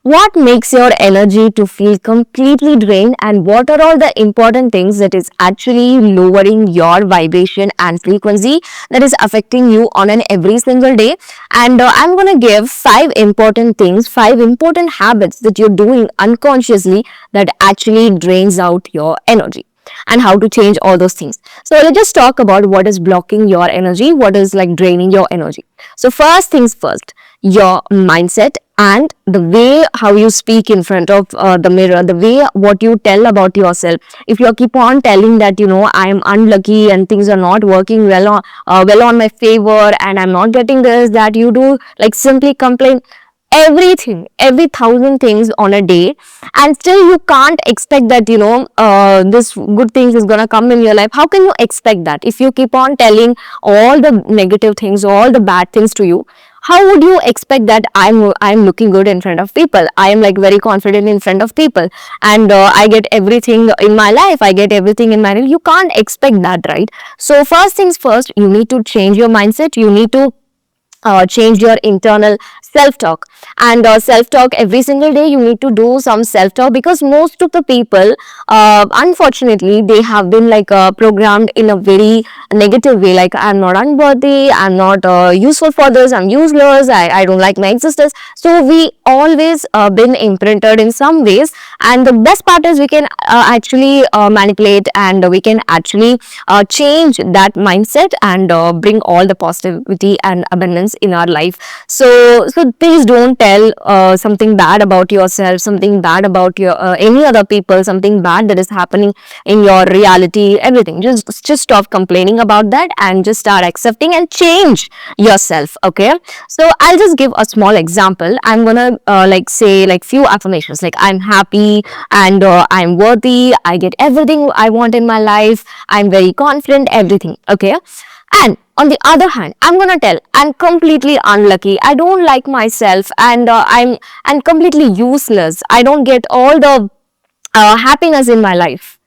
what makes your energy to feel completely drained, and what are all the important things that is actually lowering your vibration and frequency that is affecting you on an every single day. And I'm going to give five important things, five important habits that you're doing unconsciously that actually drains out your energy, and how to change all those things. So let's just talk about what is blocking your energy, what is like draining your energy. So first things first, your mindset and the way how you speak in front of the mirror, the way what you tell about yourself. If you keep on telling that I am unlucky and things are not working well on my favor, and I'm not getting this, that you do like simply complain everything, every thousand things on a day, and still you can't expect that this good things is gonna come in your life. How can you expect that if you keep on telling all the negative things, all the bad things to you? How would you expect that I'm looking good in front of people, I am like very confident in front of people, and I get everything in my life, I get everything in my life? You can't expect that, right? So first things first, you need to change your mindset. You need to change your internal self-talk, and self-talk every single day. You need to do some self-talk, because most of the people, unfortunately, they have been like programmed in a very negative way, like I'm not unworthy, I'm not useful for this, I'm useless, I don't like my existence. So we always been imprinted in some ways, and the best part is we can actually manipulate, and we can actually change that mindset, and bring all the positivity and abundance in our life. So please don't tell something bad about yourself, something bad about your any other people, something bad that is happening in your reality, everything. Just stop complaining about that, and just start accepting and change yourself. Okay, so I'll just give a small example. I'm gonna like say like few affirmations, like I'm happy, and I'm worthy, I get everything I want in my life, I'm very confident, everything. Okay, and on the other hand, I'm gonna tell I'm completely unlucky, I don't like myself, and I'm completely useless, I don't get all the happiness in my life.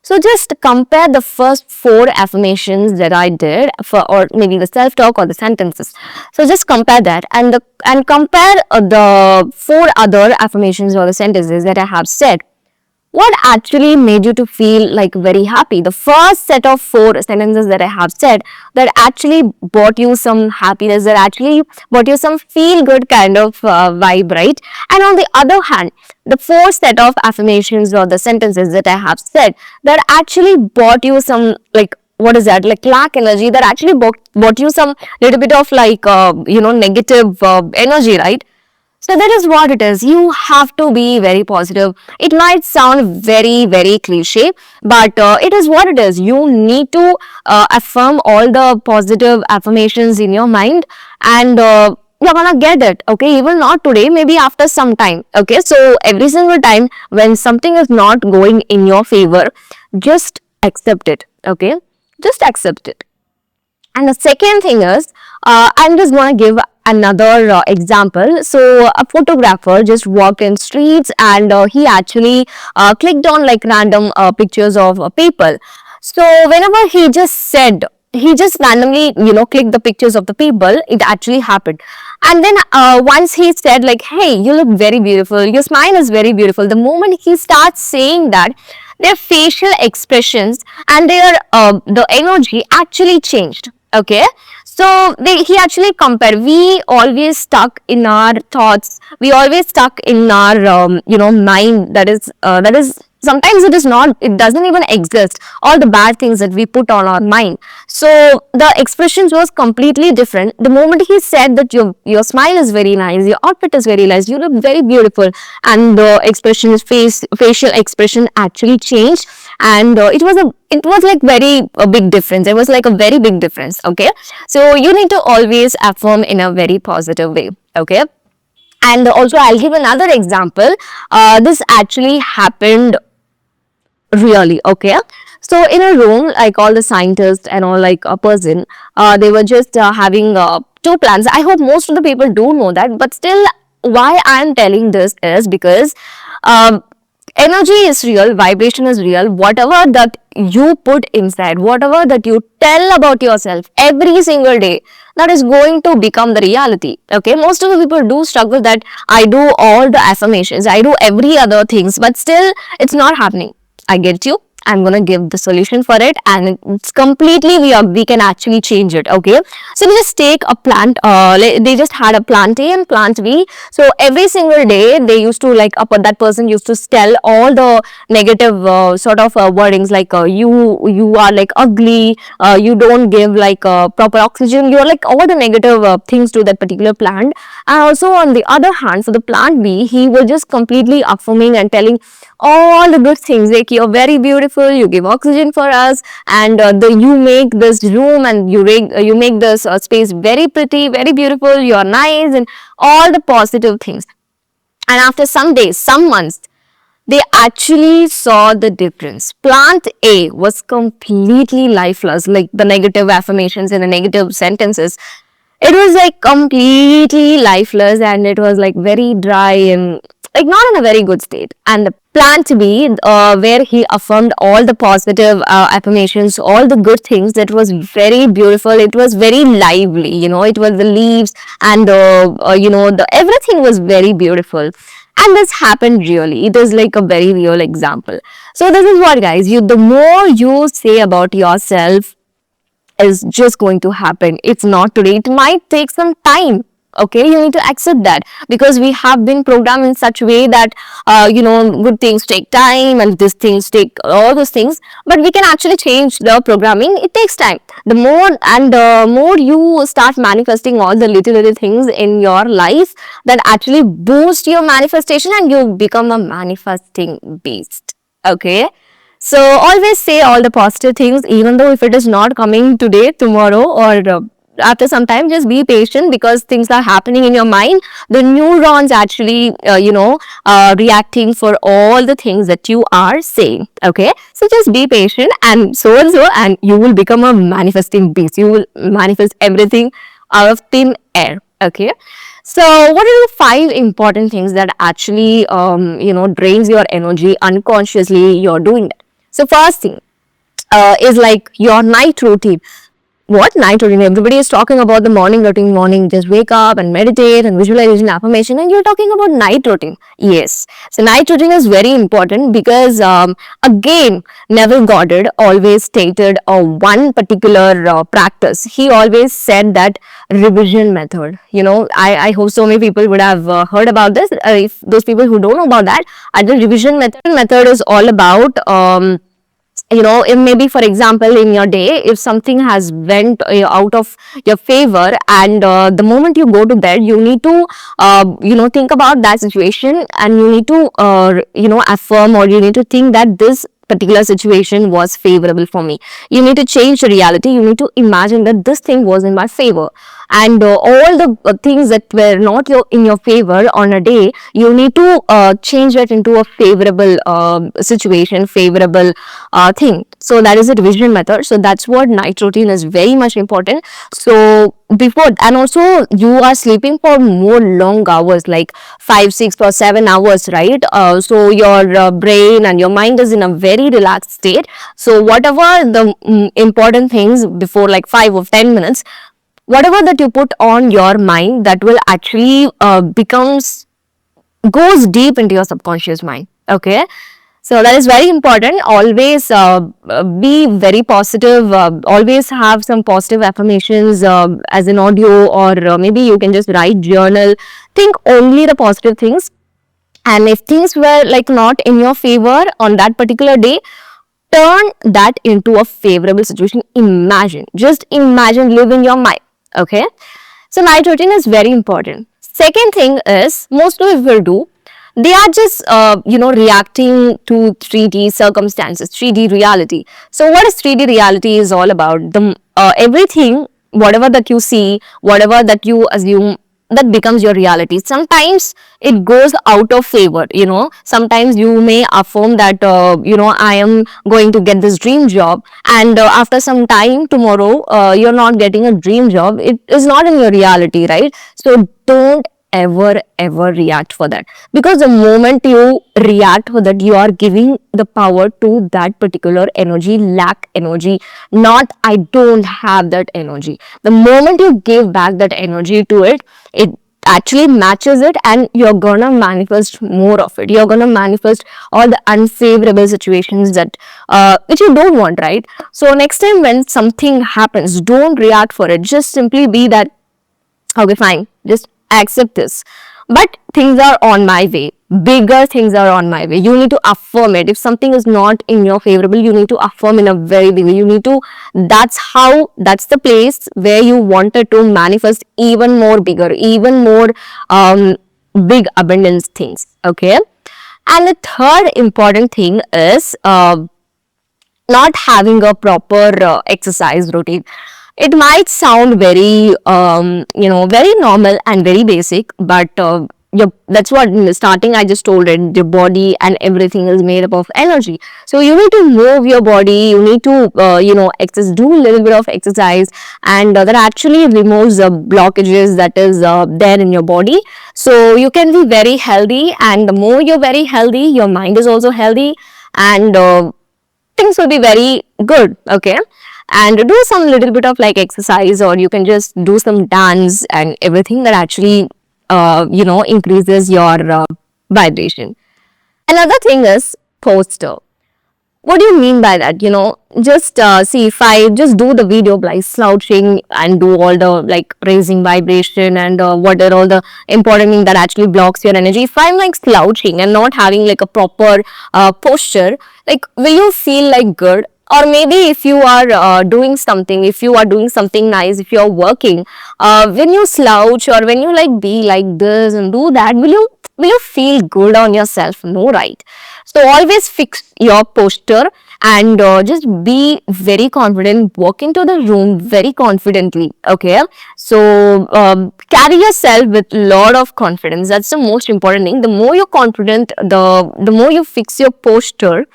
So just compare the first four affirmations that I did, or maybe the self-talk or the sentences. So just compare that, and compare the four other affirmations or the sentences that I have said. What actually made you to feel like very happy? The first set of four sentences that I have said, that actually brought you some happiness, that actually brought you some feel good kind of vibe, right? And on the other hand, the fourth set of affirmations or the sentences that I have said, that actually brought you some like, what is that, like lack energy, that actually brought you some little bit of like negative energy, right? So that is what it is. You have to be very positive. It might sound very, very cliche, but it is what it is. You need to affirm all the positive affirmations in your mind, and you're gonna get it. Okay, even not today, maybe after some time. Okay, so every single time when something is not going in your favor, just accept it. Okay, just accept it. And the second thing is, I'm just going to give another example. So a photographer just walked in streets, and he actually clicked on like random pictures of people. So whenever he just randomly clicked the pictures of the people, it actually happened. And then once he said like, hey, you look very beautiful, your smile is very beautiful, the moment he starts saying that, their facial expressions and their the energy actually changed. Okay, so he actually compared. We always stuck in our thoughts, we always stuck in our mind, that is sometimes it is not, it doesn't even exist, all the bad things that we put on our mind. So the expressions was completely different. The moment he said that your smile is very nice, your outfit is very nice, you look very beautiful, and the expression, facial expression actually changed, and it was like very a big difference. It was like a very big difference. Okay, so you need to always affirm in a very positive way. Okay, and also I'll give another example. This actually happened really. Okay, so in a room, like all the scientists and all, like a person, they were just having two plans. I hope most of the people do know that, but still, why I'm telling this is because Energy is real, vibration is real. Whatever that you put inside, whatever that you tell about yourself every single day, that is going to become the reality. Okay, most of the people do struggle that I do all the affirmations, I do every other things, but still it's not happening. I get you. I'm gonna give the solution for it, and it's completely we can actually change it. Okay, so we just take a plant. They just had a plant A and plant B. So every single day they used to like that person used to tell all the negative sort of wordings like you are like ugly, you don't give like proper oxygen. You are like all the negative things to that particular plant. And also on the other hand, for the plant B, he was just completely affirming and telling all the good things like you're very beautiful, you give oxygen for us, and you make this room and you make this space very pretty, very beautiful, you're nice, and all the positive things. And after some days, some months, they actually saw the difference. Plant A was completely lifeless, like the negative affirmations and the negative sentences. It was like completely lifeless, and it was like very dry and like not in a very good state. And the plant B, where he affirmed all the positive affirmations, all the good things, that was very beautiful. It was very lively, you know, it was the leaves and the everything was very beautiful. And this happened really. It is like a very real example. So this is what, guys, the more you say about yourself is just going to happen. It's not today. It might take some time. Okay, you need to accept that, because we have been programmed in such a way that good things take time and these things take all those things. But we can actually change the programming. It takes time. The more you start manifesting all the little things in your life, that actually boost your manifestation and you become a manifesting beast. Okay. So always say all the positive things, even though if it is not coming today, tomorrow, or after some time. Just be patient, because things are happening in your mind. The neurons actually, reacting for all the things that you are saying. Okay, so just be patient, and so, and you will become a manifesting beast. You will manifest everything out of thin air. Okay. So, what are the 5 important things that actually, drains your energy unconsciously? You're doing that. So, first thing is like your night routine. What night routine? Everybody is talking about the morning routine. Morning, just wake up and meditate and visualization, affirmation, and you're talking about night routine. Yes. So night routine is very important, because again, Neville Goddard always stated one particular practice. He always said that revision method. I hope so many people would have heard about this. If those people who don't know about that, the revision method is all about if maybe, for example, in your day, if something has went out of your favor, and the moment you go to bed, you need to think about that situation, and you need to affirm, or you need to think that this particular situation was favorable for me. You need to change the reality. You need to imagine that this thing was in my favor, and all the things that were not in your favor on a day, you need to change it into a favorable situation, favorable thing. So that is a revision method. So that's what night routine is very much important. So before, and also you are sleeping for more long hours, like 5, 6 or 7 hours, right? So your brain and your mind is in a very relaxed state. So whatever the important things before, like 5 or 10 minutes, whatever that you put on your mind, that will actually goes deep into your subconscious mind. Okay, so that is very important. Always be very positive. Always have some positive affirmations as an audio, or maybe you can just write journal. Think only the positive things. And if things were like not in your favor on that particular day, turn that into a favorable situation. Just imagine, live in your mind. Okay, so night routine is very important. Second thing is, most of people do, they are just reacting to 3D circumstances, 3D reality. So what is 3D reality is all about? The everything, whatever that you see, whatever that you assume, that becomes your reality. Sometimes it goes out of favor. Sometimes you may affirm that I am going to get this dream job, and after some time, tomorrow, you're not getting a dream job. It is not in your reality, right? So don't ever react for that, because the moment you react for that, you are giving the power to that particular energy, lack energy, not I don't have that energy. The moment you give back that energy to it, it actually matches it, and you're gonna manifest more of it. You're gonna manifest all the unfavorable situations that which you don't want, right? So next time when something happens, don't react for it. Just simply be that, okay, fine, just accept this, but things are on my way, bigger things are on my way. You need to affirm it. If something is not in your favorable, you need to affirm in a very big way. You need to, that's the place where you wanted to manifest even more bigger, even more big abundance things. Okay. And the third important thing is not having a proper exercise routine. It might sound very very normal and very basic, but that's what in the starting I just told it, your body and everything is made up of energy. So you need to move your body, you need to do a little bit of exercise, and that actually removes the blockages that is there in your body, so you can be very healthy. And the more you're very healthy, your mind is also healthy, and things will be very good. Okay. And do some little bit of like exercise, or you can just do some dance and everything that actually increases your vibration. Another thing is posture. What do you mean by that? Just see, if I just do the video by slouching and do all the like raising vibration and what are all the important things that actually blocks your energy. If I'm like slouching and not having like a proper posture, like will you feel like good? Or maybe if you are doing something, if you are doing something nice, if you are working, when you slouch or when you like be like this and do that, will you feel good on yourself? No, right? So always fix your posture, and just be very confident. Walk into the room very confidently. Okay. So carry yourself with lot of confidence. That's the most important thing. The more you're confident, the more you fix your posture,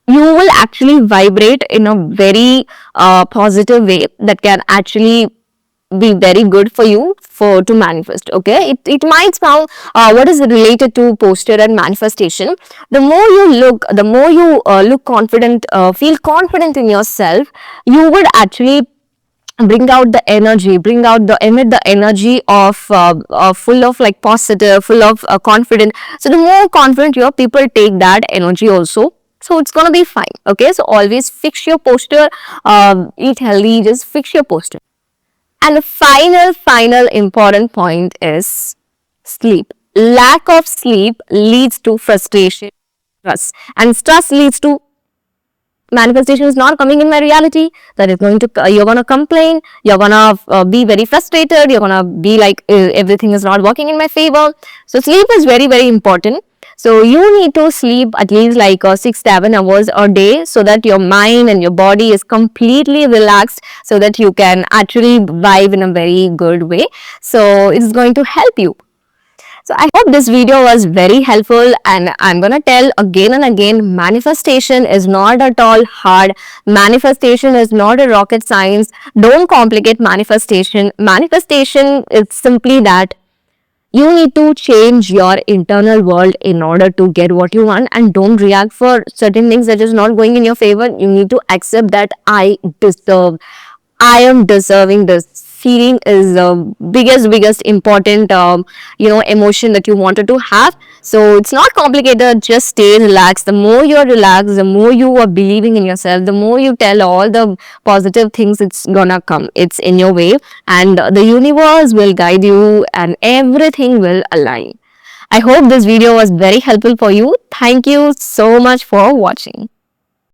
you will actually vibrate in a very positive way that can actually be very good for you for to manifest. Okay, it might sound what is related to posture and manifestation. The more you look confident, feel confident in yourself, you would actually bring out the energy, emit the energy of full of like positive, full of confident. So the more confident you are, people take that energy also, so it's gonna be fine. Okay, so always fix your posture, eat healthy, just fix your posture. And the final important point is sleep. Lack of sleep leads to frustration, stress, and stress leads to manifestation is not coming in my reality. That is going to, you're gonna complain, you're gonna be very frustrated, you're gonna be like everything is not working in my favor. So sleep is very important. So you need to sleep at least like 6-7 hours a day, so that your mind and your body is completely relaxed, so that you can actually vibe in a very good way. So it's going to help you. So I hope this video was very helpful, and I'm gonna tell again and again, manifestation is not at all hard. Manifestation is not a rocket science. Don't complicate manifestation. Manifestation is simply that you need to change your internal world in order to get what you want, and don't react for certain things that is not going in your favor. You need to accept that I am deserving this. Feeling is the biggest important emotion that you wanted to have. So it's not complicated, just stay relaxed. The more you are relaxed, the more you are believing in yourself, the more you tell all the positive things, it's gonna come, it's in your way, and the universe will guide you and everything will align. I hope this video was very helpful for you. Thank you so much for watching.